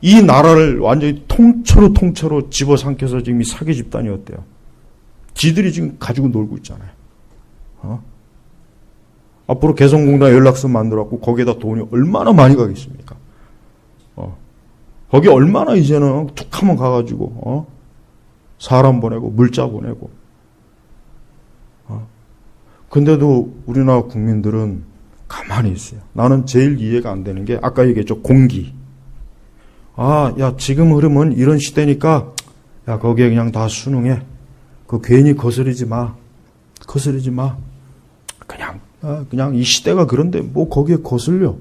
이 나라를 완전히 통째로 집어삼켜서 지금 이 사기 집단이 어때요? 지들이 지금 가지고 놀고 있잖아요. 앞으로 개성공단 연락서 만들었고 거기에다 돈이 얼마나 많이 가겠습니까? 거기 얼마나 이제는 툭하면 가가지고 사람 보내고 물자 보내고. 근데도 우리나라 국민들은 가만히 있어요. 나는 제일 이해가 안 되는 게 아까 얘기했죠. 공기. 야 지금 흐름은 이런 시대니까 야 거기에 그냥 다 순응해. 그 괜히 거스르지 마. 그냥 이 시대가 그런데 뭐 거기에 거슬려.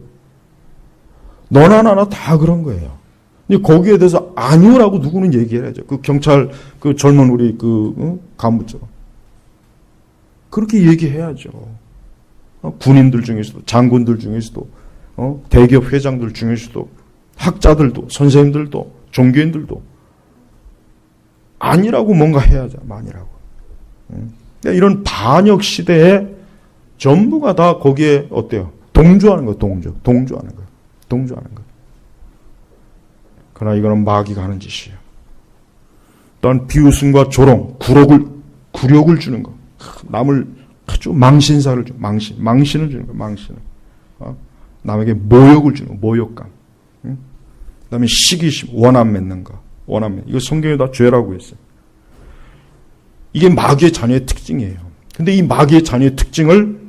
너나 나나 다 그런 거예요. 근데 거기에 대해서 아니오라고 누구는 얘기해야죠. 그 경찰 그 젊은 우리 간부처럼 그렇게 얘기해야죠. 군인들 중에서도 장군들 중에서도 대기업 회장들 중에서도 학자들도 선생님들도 종교인들도 아니라고 뭔가 해야죠. 아니라고. 이런 반역 시대에 전부가 다 거기에 어때요? 동조하는 거예요. 동조하는 거예요. 그러나 이거는 마귀가 하는 짓이에요. 또한 비웃음과 조롱, 굴욕을 주는 거. 남을 아주 망신사를 줘. 망신을 주는 거예요. 망신을. 남에게 모욕을 주는 거. 모욕감. 그다음에 시기심, 원한 맺는 거. 이거 성경에 다 죄라고 했어요. 이게 마귀의 자녀의 특징이에요. 근데 이 마귀의 자녀의 특징을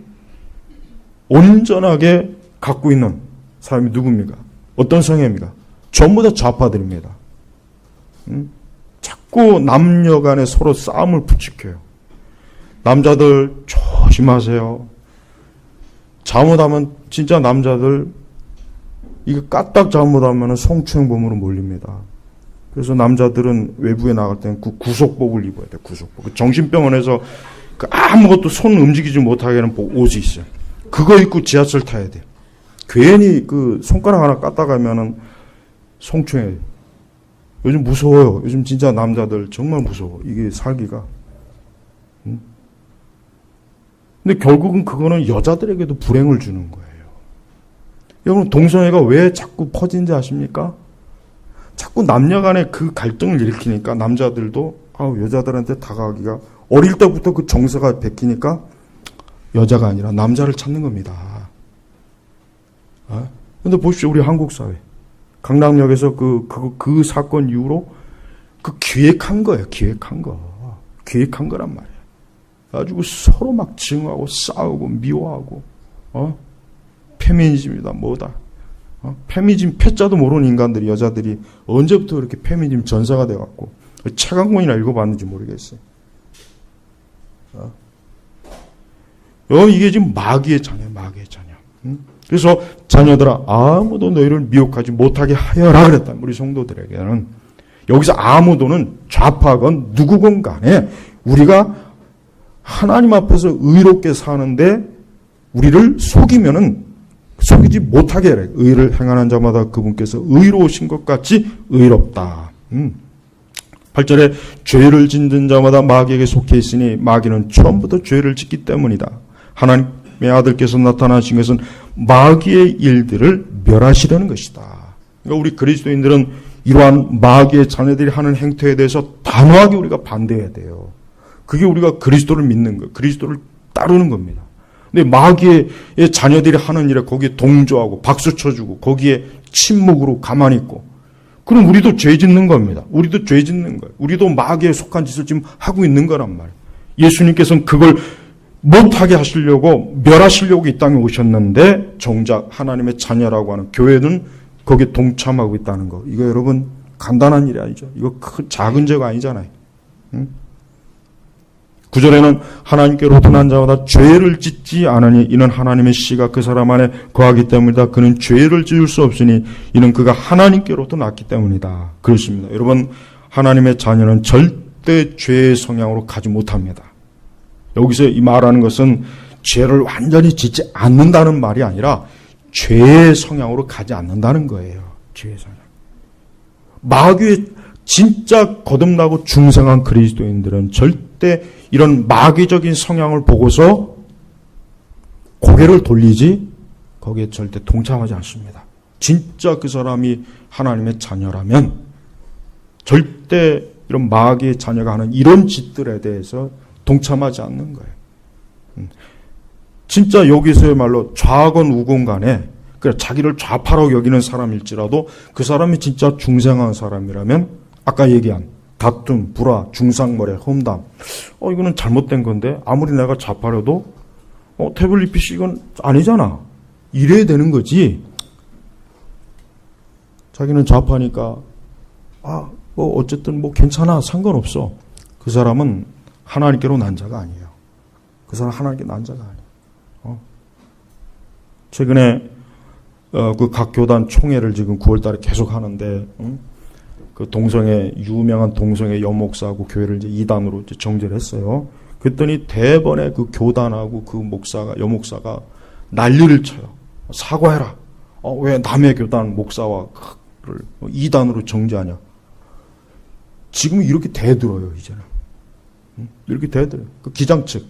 온전하게 갖고 있는 사람이 누굽니까? 어떤 성향입니까? 전부 다 좌파들입니다. 자꾸 남녀 간에 서로 싸움을 부추겨요. 남자들 조심하세요. 잘못하면 진짜 남자들 이거 까딱 잘못하면 성추행범으로 몰립니다. 그래서 남자들은 외부에 나갈 때는 그 구속복을 입어야 돼요. 구속복. 정신병원에서 아무것도 손 움직이지 못하게 하는 옷이 있어요. 그거 입고 지하철 타야 돼요. 괜히 그 손가락 하나 까딱하면은 성추행해요. 요즘 무서워요. 요즘 진짜 남자들 정말 무서워. 이게 살기가. 근데 결국은 그거는 여자들에게도 불행을 주는 거예요. 여러분 동성애가 왜 자꾸 퍼진지 아십니까? 자꾸 남녀 간에 그 갈등을 일으키니까 남자들도 여자들한테 다가가기가 어릴 때부터 그 정서가 베끼니까 여자가 아니라 남자를 찾는 겁니다. 근데 보십시오. 우리 한국 사회. 강남역에서 그 사건 이후로 기획한 거예요. 기획한 거란 말이에요. 가지고 서로 막 증오하고 싸우고 미워하고, 페미니즘이다, 뭐다. 페미니즘 패자도 모르는 인간들이, 여자들이 언제부터 그렇게 페미니즘 전사가 돼갖고, 최강문이나 읽어봤는지 모르겠어요. 이게 지금 마귀의 자녀. 그래서 자녀들아, 아무도 너희를 미혹하지 못하게 하여라 그랬다. 우리 성도들에게는. 여기서 아무도는 좌파건 누구건 간에 우리가 하나님 앞에서 의롭게 사는데 우리를 속이지 못하게 해라. 의를 행하는 자마다 그분께서 의로우신 것 같이 의롭다. 8절에 죄를 짓는 자마다 마귀에게 속해 있으니 마귀는 처음부터 죄를 짓기 때문이다. 하나님의 아들께서 나타나신 것은 마귀의 일들을 멸하시려는 것이다. 그러니까 우리 그리스도인들은 이러한 마귀의 자녀들이 하는 행태에 대해서 단호하게 우리가 반대해야 돼요. 그게 우리가 그리스도를 믿는 거예요. 그리스도를 따르는 겁니다. 근데 마귀의 자녀들이 하는 일에 거기에 동조하고 박수 쳐주고 거기에 침묵으로 가만히 있고 그럼 우리도 죄 짓는 겁니다. 우리도 죄 짓는 거예요. 우리도 마귀에 속한 짓을 지금 하고 있는 거란 말이에요. 예수님께서는 그걸 못하게 하시려고 멸하시려고 이 땅에 오셨는데 정작 하나님의 자녀라고 하는 교회는 거기에 동참하고 있다는 거. 이거 여러분 간단한 일이 아니죠. 이거 작은 죄가 아니잖아요. 9절에는 하나님께로부터 난 자마다 죄를 짓지 않으니 이는 하나님의 씨가 그 사람 안에 거하기 때문이다. 그는 죄를 지을 수 없으니 이는 그가 하나님께로부터 났기 때문이다. 그렇습니다. 여러분, 하나님의 자녀는 절대 죄의 성향으로 가지 못합니다. 여기서 이 말하는 것은 죄를 완전히 짓지 않는다는 말이 아니라 죄의 성향으로 가지 않는다는 거예요. 죄의 성향. 마귀의 진짜 거듭나고 중생한 그리스도인들은 절대 이런 마귀적인 성향을 보고서 고개를 돌리지 거기에 절대 동참하지 않습니다. 진짜 그 사람이 하나님의 자녀라면 절대 이런 마귀의 자녀가 하는 이런 짓들에 대해서 동참하지 않는 거예요. 진짜 여기서의 말로 좌건 우건 간에 자기를 좌파라고 여기는 사람일지라도 그 사람이 진짜 중생한 사람이라면 아까 얘기한 다툼, 불화, 중상모래, 험담 이거는 잘못된 건데 아무리 내가 좌파라도 태블릿 PC 이건 아니잖아. 이래야 되는 거지. 자기는 좌파니까 어쨌든 괜찮아. 상관없어. 그 사람은 하나님께로 난 자가 아니에요. 그 사람 하나님께 난 자가 아니에요. 최근에 그 각 교단 총회를 지금 9월달에 계속 하는데 그 동성애 유명한 동성애 여목사하고 교회를 이제 2단으로 이제 정제를 했어요. 그랬더니 대번에 그 교단하고 그 목사가 여목사가 난리를 쳐요. 사과해라. 왜 남의 교단 목사와 를 2단으로 정제하냐. 지금 이렇게 대들어요. 이제는 이렇게 대들어요. 그 기장 측.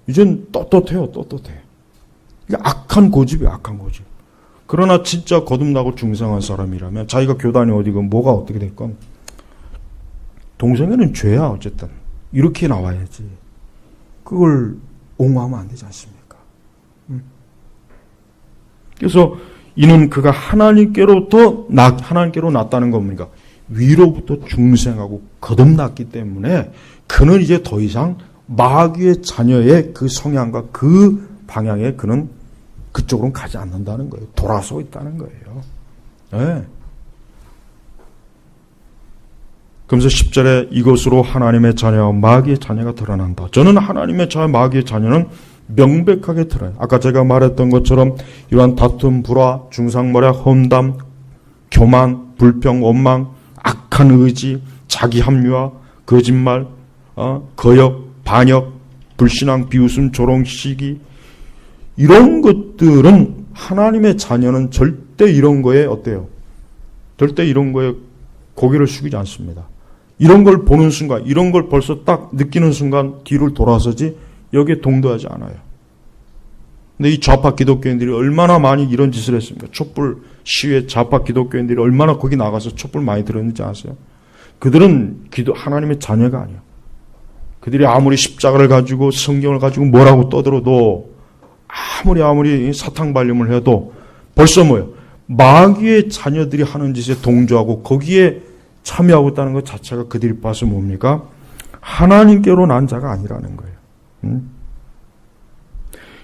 이젠 떳떳해요. 떳떳해. 이게 악한 고집이에요. 악한 고집. 그러나 진짜 거듭나고 중생한 사람이라면 자기가 교단이 어디고 뭐가 어떻게 됐건 동성애는 죄야. 어쨌든 이렇게 나와야지. 그걸 옹호하면 안 되지 않습니까? 그래서 이는 그가 하나님께로 났다는 겁니까? 위로부터 중생하고 거듭났기 때문에 그는 이제 더 이상 마귀의 자녀의 그 성향과 그 방향에 그는 그쪽으로는 가지 않는다는 거예요. 돌아서 있다는 거예요. 네. 그러면서 10절에 이것으로 하나님의 자녀와 마귀의 자녀가 드러난다. 저는 하나님의 자녀와 마귀의 자녀는 명백하게 드러나요. 아까 제가 말했던 것처럼 이러한 다툼, 불화, 중상모략, 험담, 교만, 불평, 원망, 악한 의지, 자기 합리화, 거짓말, 거역, 반역, 불신앙, 비웃음, 조롱, 시기 이런 것들은 하나님의 자녀는 절대 이런 거에 어때요? 절대 이런 거에 고개를 숙이지 않습니다. 이런 걸 보는 순간, 이런 걸 벌써 딱 느끼는 순간 뒤를 돌아서지 여기에 동도하지 않아요. 근데 이 좌파 기독교인들이 얼마나 많이 이런 짓을 했습니까? 촛불 시위에 좌파 기독교인들이 얼마나 거기 나가서 촛불 많이 들었는지 아세요? 그들은 하나님의 자녀가 아니에요. 그들이 아무리 십자가를 가지고 성경을 가지고 뭐라고 떠들어도 아무리 사탕 발림을 해도 벌써 뭐예요? 마귀의 자녀들이 하는 짓에 동조하고 거기에 참여하고 있다는 것 자체가 그들이 봐서 뭡니까? 하나님께로 난 자가 아니라는 거예요.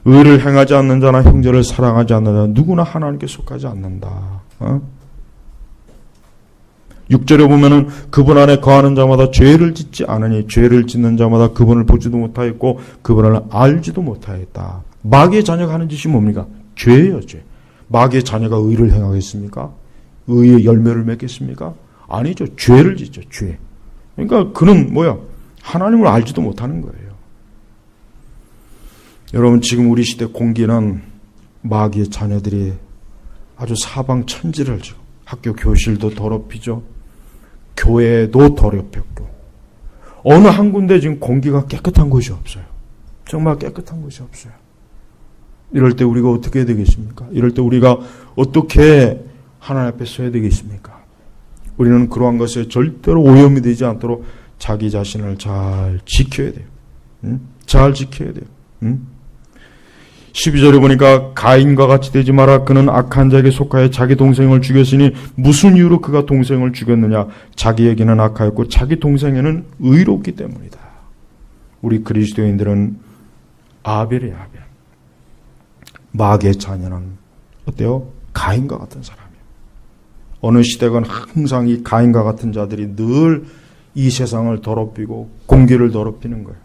의를 행하지 않는 자나 형제를 사랑하지 않는 자 누구나 하나님께 속하지 않는다. 6절에 보면은 그분 안에 거하는 자마다 죄를 짓지 않으니 죄를 짓는 자마다 그분을 보지도 못하였고 그분을 알지도 못하였다. 마귀의 자녀가 하는 짓이 뭡니까? 죄예요, 죄. 마귀의 자녀가 의를 행하겠습니까? 의의 열매를 맺겠습니까? 아니죠. 죄를 짓죠, 죄. 그러니까 그는 뭐야? 하나님을 알지도 못하는 거예요. 여러분, 지금 우리 시대 공기는 마귀의 자녀들이 아주 사방천지를 지고 학교 교실도 더럽히죠. 교회도 더럽혔고 어느 한 군데 지금 공기가 깨끗한 곳이 없어요. 정말 깨끗한 곳이 없어요. 이럴 때 우리가 어떻게 해야 되겠습니까? 이럴 때 우리가 어떻게 하나님 앞에 서야 되겠습니까? 우리는 그러한 것에 절대로 오염이 되지 않도록 자기 자신을 잘 지켜야 돼요. 잘 지켜야 돼요. 12절에 보니까 가인과 같이 되지 마라. 그는 악한 자에게 속하여 자기 동생을 죽였으니 무슨 이유로 그가 동생을 죽였느냐. 자기에게는 악하였고 자기 동생에는 의롭기 때문이다. 우리 그리스도인들은 아벨이에요. 아벨. 마귀의 자녀는 어때요? 가인과 같은 사람이에요. 어느 시대건 항상 이 가인과 같은 자들이 늘 이 세상을 더럽히고 공기를 더럽히는 거예요.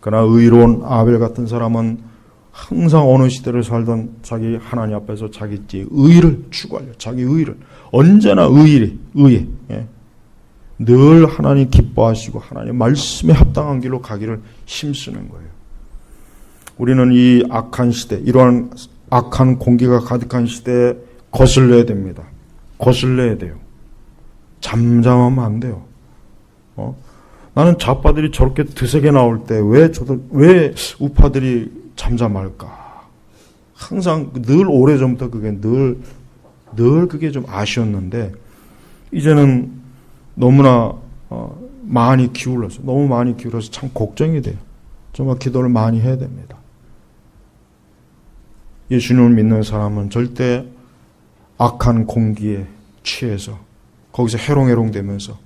그러나 의로운 아벨 같은 사람은 항상 어느 시대를 살던 자기 하나님 앞에서 자기 의를 추구하려. 자기 의를. 언제나 의에. 예. 늘 하나님 기뻐하시고 하나님 말씀에 합당한 길로 가기를 힘쓰는 거예요. 우리는 이 악한 시대, 이러한 악한 공기가 가득한 시대에 거슬려야 됩니다. 거슬려야 돼요. 잠잠하면 안 돼요. 나는 좌파들이 저렇게 드세게 나올 때 왜 우파들이 잠잠할까? 항상 늘 오래전부터 그게 늘 그게 좀 아쉬웠는데 이제는 너무나 많이 기울어서 너무 많이 기울어서 참 걱정이 돼요. 정말 기도를 많이 해야 됩니다. 예수님을 믿는 사람은 절대 악한 공기에 취해서 거기서 해롱해롱 되면서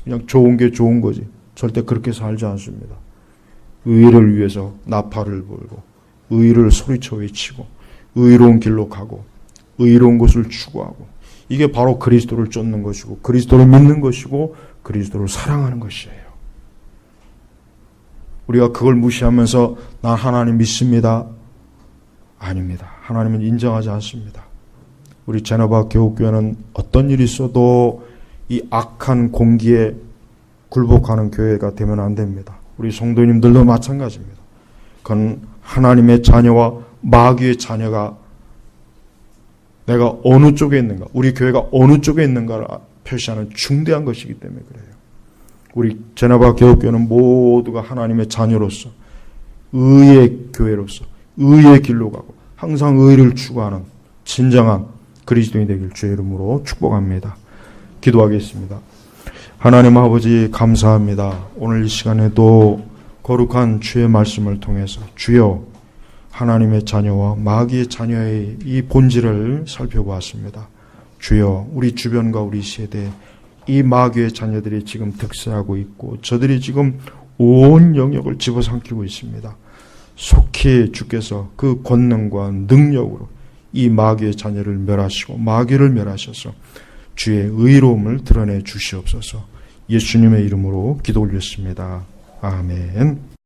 그냥 좋은 게 좋은 거지. 절대 그렇게 살지 않습니다. 의를 위해서 나팔을 불고 의를 소리쳐 외치고 의로운 길로 가고 의로운 것을 추구하고 이게 바로 그리스도를 쫓는 것이고 그리스도를 믿는 것이고 그리스도를 사랑하는 것이에요. 우리가 그걸 무시하면서 난 하나님 믿습니다. 아닙니다. 하나님은 인정하지 않습니다. 우리 제너바 교육교회는 어떤 일이 있어도 이 악한 공기에 굴복하는 교회가 되면 안 됩니다. 우리 성도님들도 마찬가지입니다. 그건 하나님의 자녀와 마귀의 자녀가 내가 어느 쪽에 있는가, 우리 교회가 어느 쪽에 있는가를 표시하는 중대한 것이기 때문에 그래요. 우리 제너바 교육교회는 모두가 하나님의 자녀로서 의의 교회로서 의의 길로 가고 항상 의를 추구하는 진정한 그리스도인이 되길 주의 이름으로 축복합니다. 기도하겠습니다. 하나님 아버지 감사합니다. 오늘 이 시간에도 거룩한 주의 말씀을 통해서 주여 하나님의 자녀와 마귀의 자녀의 이 본질을 살펴보았습니다. 주여 우리 주변과 우리 세대 이 마귀의 자녀들이 지금 득세하고 있고 저들이 지금 온 영역을 집어삼키고 있습니다. 속히 주께서 그 권능과 능력으로 이 마귀의 자녀를 멸하시고 마귀를 멸하셔서 주의 의로움을 드러내 주시옵소서. 예수님의 이름으로 기도 올렸습니다. 아멘.